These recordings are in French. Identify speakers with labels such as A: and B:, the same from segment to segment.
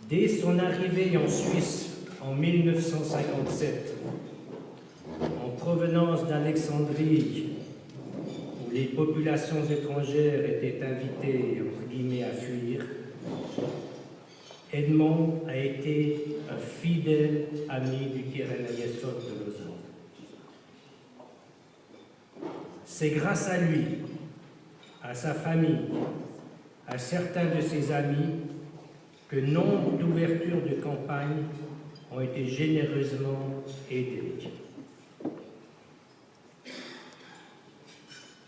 A: Dès son arrivée en Suisse en 1957, en provenance d'Alexandrie, où les populations étrangères étaient invitées, entre guillemets, à fuir, Edmond a été un fidèle ami du Keren Hayesod de Lausanne. C'est grâce à lui, à sa famille, à certains de ses amis, que nombre d'ouvertures de campagne ont été généreusement aidées.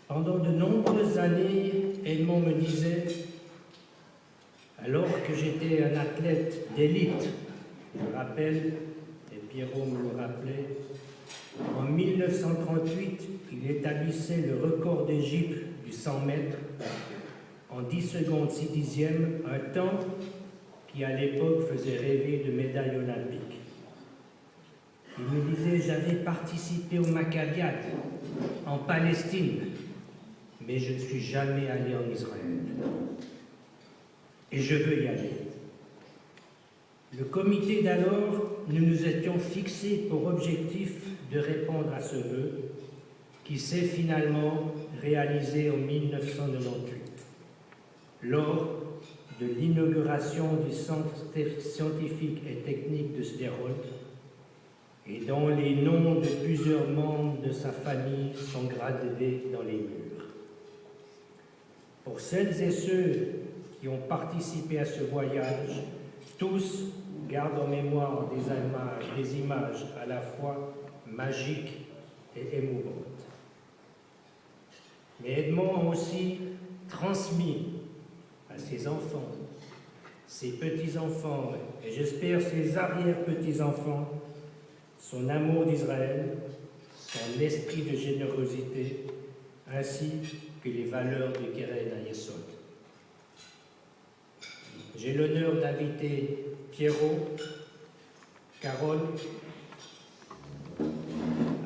A: Pendant de nombreuses années, Edmond me disait, alors que j'étais un athlète d'élite, je me rappelle, et Pierrot me le rappelait, en 1938, il établissait le record d'Égypte du 100 mètres en 10 secondes 6 dixièmes, un temps qui à l'époque faisait rêver de médaille olympique. Il me disait, j'avais participé au Maccabiat en Palestine, mais je ne suis jamais allé en Israël. Et je veux y aller. Le comité d'alors, nous nous étions fixés pour objectif de répondre à ce vœu, qui s'est finalement réalisé en 1998, lors de l'inauguration du centre scientifique et technique de Sderot, et dont les noms de plusieurs membres de sa famille sont gravés dans les murs. Pour celles et ceux qui ont participé à ce voyage, tous gardent en mémoire des images à la fois magiques et émouvantes. Mais Edmond a aussi transmis à ses enfants, ses petits-enfants et j'espère ses arrière-petits-enfants son amour d'Israël, son esprit de générosité, ainsi que les valeurs du Keren Hayesod. J'ai l'honneur d'inviter Pierrot, Carole,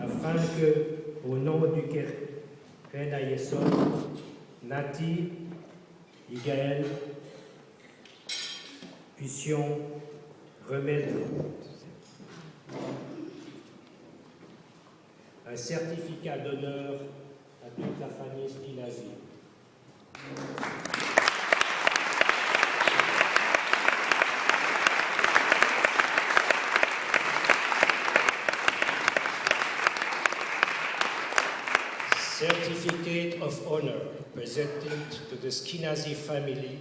A: afin que, au nom du Keren Hayesod, Nati, Igaël, puissions remettre un certificat d'honneur à toute la famille Spinazi. Certificate of honor presented to the Skinazi family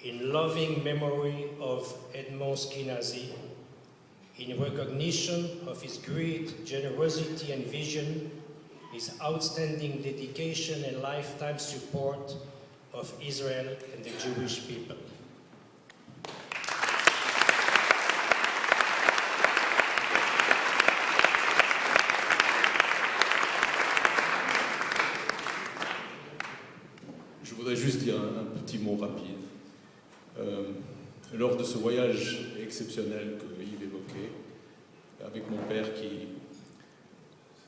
A: in loving memory of Edmond Skinazi, in recognition of his great generosity and vision, his outstanding dedication and lifetime support of Israel and the Jewish people.
B: Je voudrais juste dire un petit mot rapide. Lors de ce voyage exceptionnel que Yves évoquait, avec mon père qui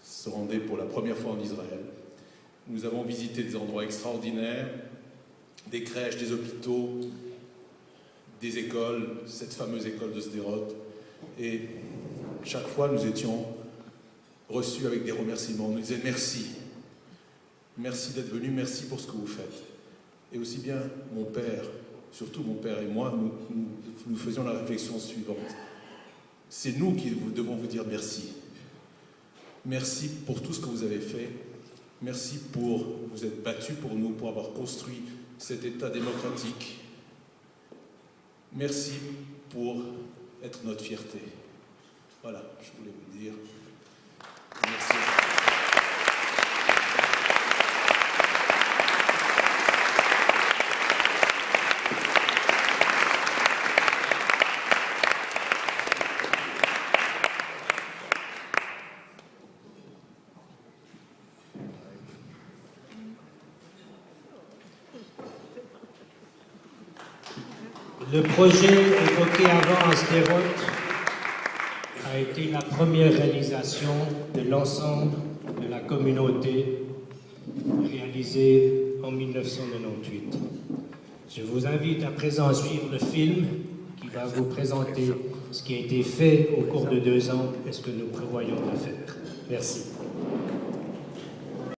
B: se rendait pour la première fois en Israël, nous avons visité des endroits extraordinaires, des crèches, des hôpitaux, des écoles, cette fameuse école de Sderot, et chaque fois nous étions reçus avec des remerciements. On nous disait merci, merci d'être venu, merci pour ce que vous faites. Et aussi bien mon père, surtout mon père et moi, nous faisions la réflexion suivante. C'est nous qui devons vous dire merci. Merci pour tout ce que vous avez fait. Merci pour vous êtes battus pour nous, pour avoir construit cet État démocratique. Merci pour être notre fierté. Voilà, je voulais vous le dire. Merci.
A: Le projet évoqué avant à Sderot a été la première réalisation de l'ensemble de la communauté réalisée en 1998. Je vous invite à présent à suivre le film qui qui va vous présenter ce qui a été fait au cours de 2 ans et ce que nous prévoyons de faire. Merci.